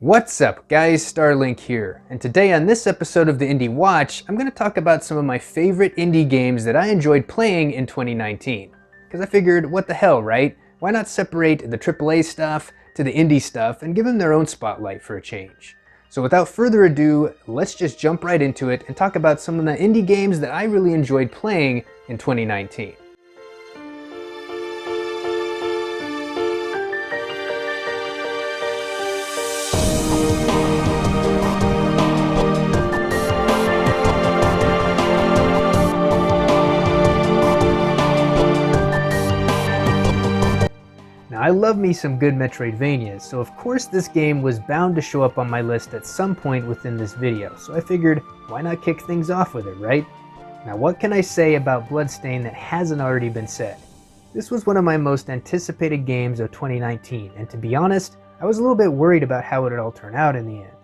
What's up guys, Starlink here, and today on this episode of the Indie Watch, I'm going to talk about some of my favorite indie games that I enjoyed playing in 2019. Because I figured, what the hell, right? Why not separate the AAA stuff to the indie stuff and give them their own spotlight for a change? So without further ado, let's just jump right into it and talk about some of the indie games that I really enjoyed playing in 2019. I love me some good Metroidvanias, so of course this game was bound to show up on my list at some point within this video, so I figured, why not kick things off with it, right? Now what can I say about Bloodstained that hasn't already been said? This was one of my most anticipated games of 2019, and to be honest, I was a little bit worried about how it would all turn out in the end.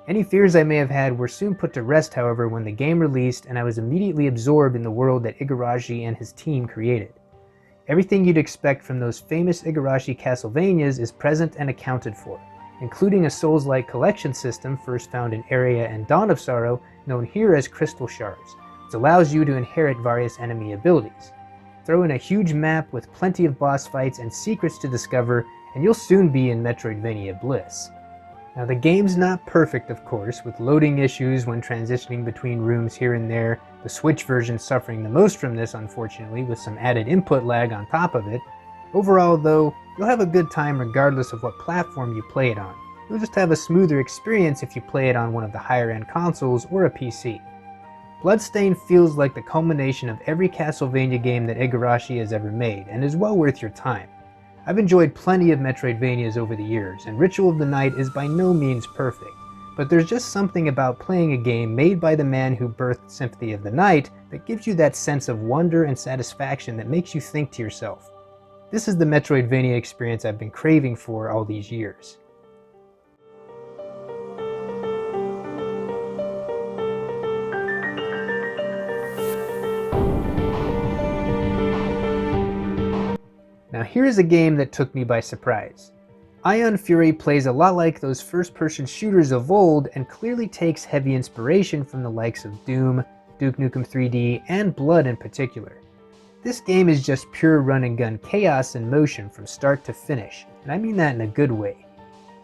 Any fears I may have had were soon put to rest, however, when the game released and I was immediately absorbed in the world that Igarashi and his team created. Everything you'd expect from those famous Igarashi Castlevanias is present and accounted for, including a Souls-like collection system first found in Area and Dawn of Sorrow, known here as Crystal Shards, which allows you to inherit various enemy abilities. Throw in a huge map with plenty of boss fights and secrets to discover, and you'll soon be in Metroidvania bliss. Now the game's not perfect, of course, with loading issues when transitioning between rooms here and there, the Switch version suffering the most from this unfortunately, with some added input lag on top of it. Overall though, you'll have a good time regardless of what platform you play it on. You'll just have a smoother experience if you play it on one of the higher end consoles or a PC. Bloodstained feels like the culmination of every Castlevania game that Igarashi has ever made, and is well worth your time. I've enjoyed plenty of Metroidvanias over the years, and Ritual of the Night is by no means perfect, but there's just something about playing a game made by the man who birthed Symphony of the Night that gives you that sense of wonder and satisfaction that makes you think to yourself, this is the Metroidvania experience I've been craving for all these years. Now here's a game that took me by surprise. Ion Fury plays a lot like those first-person shooters of old and clearly takes heavy inspiration from the likes of Doom, Duke Nukem 3D, and Blood in particular. This game is just pure run-and-gun chaos in motion from start to finish, and I mean that in a good way.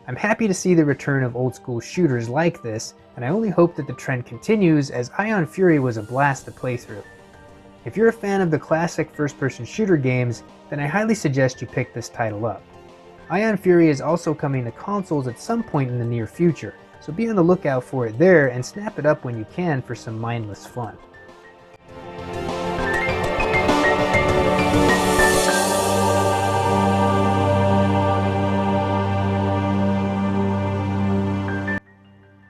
I'm happy to see the return of old-school shooters like this, and I only hope that the trend continues, as Ion Fury was a blast to play through. If you're a fan of the classic first-person shooter games, then I highly suggest you pick this title up. Ion Fury is also coming to consoles at some point in the near future, so be on the lookout for it there and snap it up when you can for some mindless fun.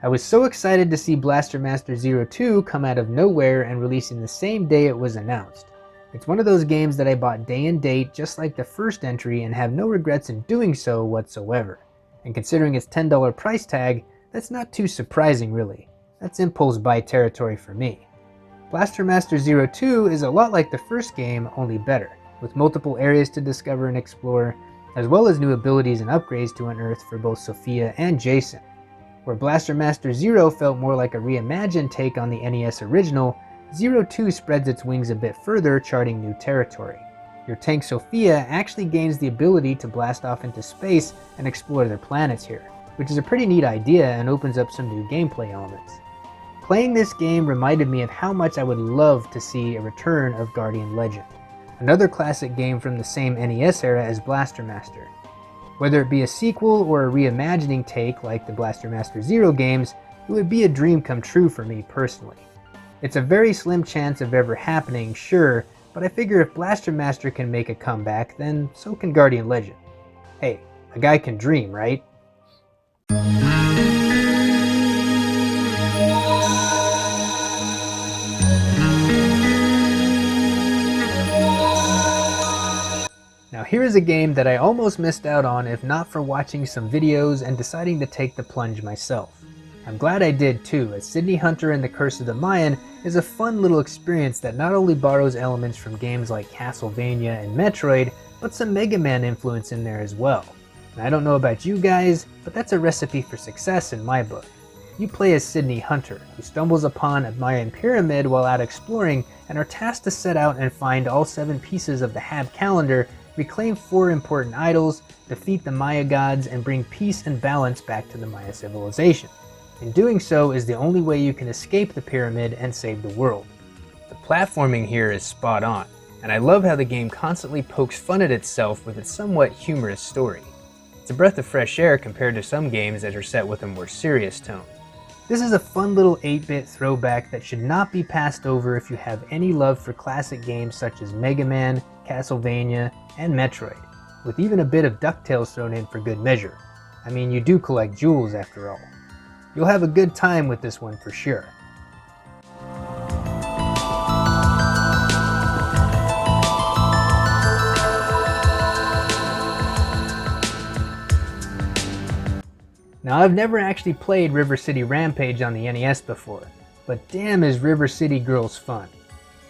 I was so excited to see Blaster Master Zero 2 come out of nowhere and releasing the same day it was announced. It's one of those games that I bought day and date just like the first entry and have no regrets in doing so whatsoever. And considering its $10 price tag, that's not too surprising really. That's impulse buy territory for me. Blaster Master Zero 2 is a lot like the first game, only better, with multiple areas to discover and explore, as well as new abilities and upgrades to unearth for both Sophia and Jason. Where Blaster Master Zero felt more like a reimagined take on the NES original, Zero 2 spreads its wings a bit further, charting new territory. Your tank Sophia actually gains the ability to blast off into space and explore their planets here, which is a pretty neat idea and opens up some new gameplay elements. Playing this game reminded me of how much I would love to see a return of Guardian Legend, another classic game from the same NES era as Blaster Master. Whether it be a sequel or a reimagining take like the Blaster Master Zero games, it would be a dream come true for me personally. It's a very slim chance of ever happening, sure, but I figure if Blaster Master can make a comeback, then so can Guardian Legend. Hey, a guy can dream, right? Now here is a game that I almost missed out on if not for watching some videos and deciding to take the plunge myself. I'm glad I did too, as Sydney Hunter and the Curse of the Mayan is a fun little experience that not only borrows elements from games like Castlevania and Metroid, but some Mega Man influence in there as well. And I don't know about you guys, but that's a recipe for success in my book. You play as Sydney Hunter, who stumbles upon a Mayan pyramid while out exploring and are tasked to set out and find all 7 pieces of the Hab calendar, reclaim 4 important idols, defeat the Maya gods, and bring peace and balance back to the Maya civilization. In doing so is the only way you can escape the pyramid and save the world. The platforming here is spot on, and I love how the game constantly pokes fun at itself with its somewhat humorous story. It's a breath of fresh air compared to some games that are set with a more serious tone. This is a fun little 8-bit throwback that should not be passed over if you have any love for classic games such as Mega Man, Castlevania, and Metroid, with even a bit of DuckTales thrown in for good measure. I mean, you do collect jewels after all. You'll have a good time with this one for sure. Now, I've never actually played River City Rampage on the NES before, but damn is River City Girls fun.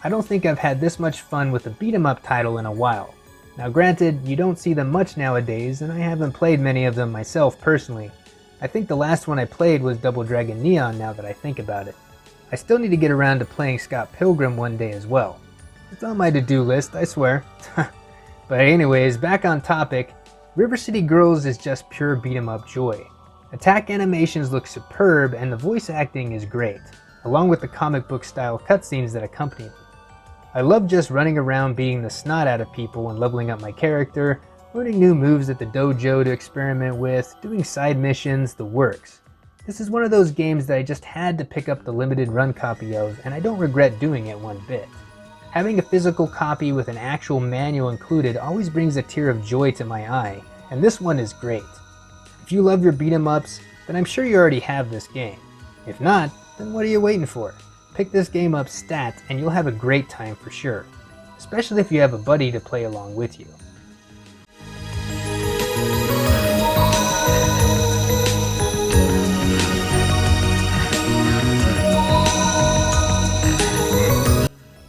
I don't think I've had this much fun with a beat-em-up title in a while. Now granted, you don't see them much nowadays, and I haven't played many of them myself personally. I think the last one I played was Double Dragon Neon now that I think about it. I still need to get around to playing Scott Pilgrim one day as well. It's on my to-do list, I swear. But anyways, back on topic, River City Girls is just pure beat-em-up joy. Attack animations look superb and the voice acting is great, along with the comic book style cutscenes that accompany them. I love just running around beating the snot out of people and leveling up my character, learning new moves at the dojo to experiment with, doing side missions, the works. This is one of those games that I just had to pick up the limited run copy of, and I don't regret doing it one bit. Having a physical copy with an actual manual included always brings a tear of joy to my eye, and this one is great. If you love your beat-em-ups, then I'm sure you already have this game. If not, then what are you waiting for? Pick this game up stat and you'll have a great time for sure, especially if you have a buddy to play along with you.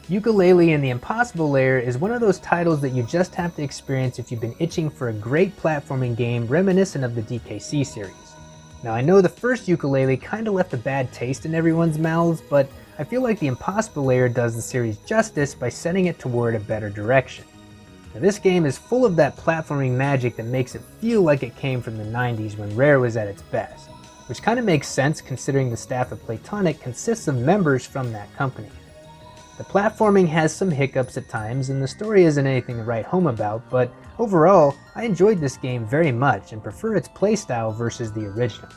Yooka-Laylee and the Impossible Lair is one of those titles that you just have to experience if you've been itching for a great platforming game reminiscent of the DKC series. Now I know the first Yooka-Laylee kinda left a bad taste in everyone's mouths, but I feel like the Impossible Lair does the series justice by setting it toward a better direction. Now this game is full of that platforming magic that makes it feel like it came from the 90s when Rare was at its best, which kinda makes sense considering the staff of Playtonic consists of members from that company. The platforming has some hiccups at times and the story isn't anything to write home about, but overall, I enjoyed this game very much and prefer its playstyle versus the original.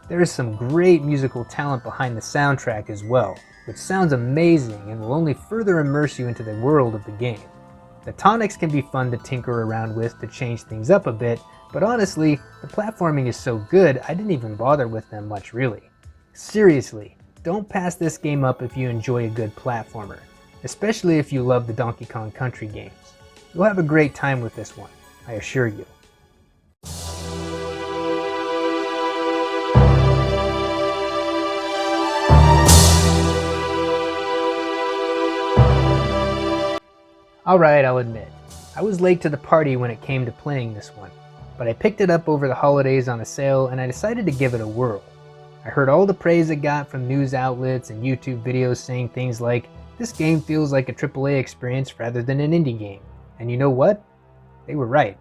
There is some great musical talent behind the soundtrack as well, which sounds amazing and will only further immerse you into the world of the game. The tonics can be fun to tinker around with to change things up a bit, but honestly, the platforming is so good I didn't even bother with them much really. Seriously. Don't pass this game up if you enjoy a good platformer, especially if you love the Donkey Kong Country games. You'll have a great time with this one, I assure you. Alright, I'll admit, I was late to the party when it came to playing this one, but I picked it up over the holidays on a sale and I decided to give it a whirl. I heard all the praise it got from news outlets and YouTube videos saying things like, this game feels like a AAA experience rather than an indie game. And you know what? They were right.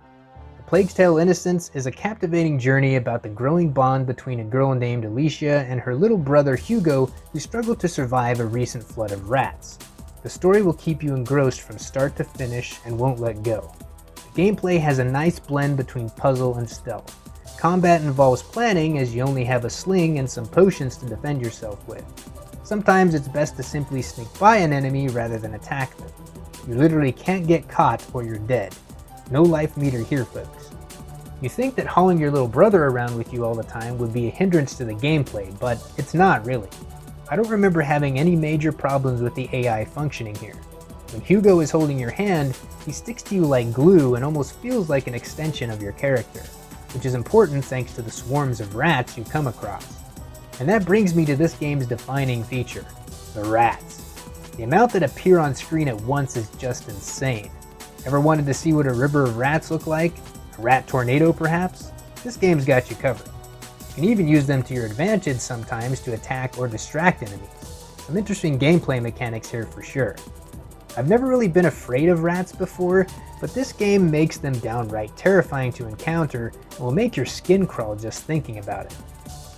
The Plague's Tale Innocence is a captivating journey about the growing bond between a girl named Alicia and her little brother Hugo who struggle to survive a recent flood of rats. The story will keep you engrossed from start to finish and won't let go. The gameplay has a nice blend between puzzle and stealth. Combat involves planning as you only have a sling and some potions to defend yourself with. Sometimes it's best to simply sneak by an enemy rather than attack them. You literally can't get caught or you're dead. No life meter here, folks. You think that hauling your little brother around with you all the time would be a hindrance to the gameplay, but it's not really. I don't remember having any major problems with the AI functioning here. When Hugo is holding your hand, he sticks to you like glue and almost feels like an extension of your character, which is important thanks to the swarms of rats you come across. And that brings me to this game's defining feature, the rats. The amount that appear on screen at once is just insane. Ever wanted to see what a river of rats look like? A rat tornado perhaps? This game's got you covered. You can even use them to your advantage sometimes to attack or distract enemies. Some interesting gameplay mechanics here for sure. I've never really been afraid of rats before, but this game makes them downright terrifying to encounter and will make your skin crawl just thinking about it.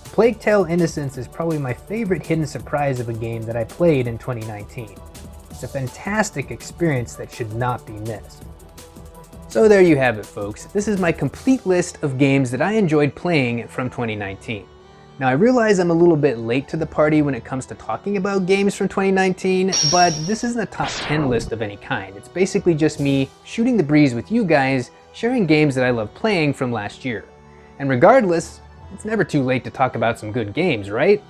Plague Tale Innocence is probably my favorite hidden surprise of a game that I played in 2019. It's a fantastic experience that should not be missed. So there you have it, folks. This is my complete list of games that I enjoyed playing from 2019. Now I realize I'm a little bit late to the party when it comes to talking about games from 2019, but this isn't a top 10 list of any kind. It's basically just me shooting the breeze with you guys, sharing games that I love playing from last year. And regardless, it's never too late to talk about some good games, right?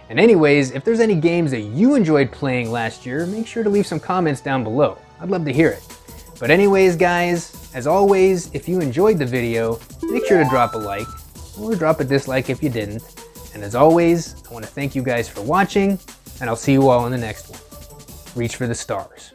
And anyways, if there's any games that you enjoyed playing last year, make sure to leave some comments down below. I'd love to hear it. But anyways, guys, as always, if you enjoyed the video, make sure to drop a like, or drop a dislike if you didn't. And as always, I want to thank you guys for watching, and I'll see you all in the next one. Reach for the stars.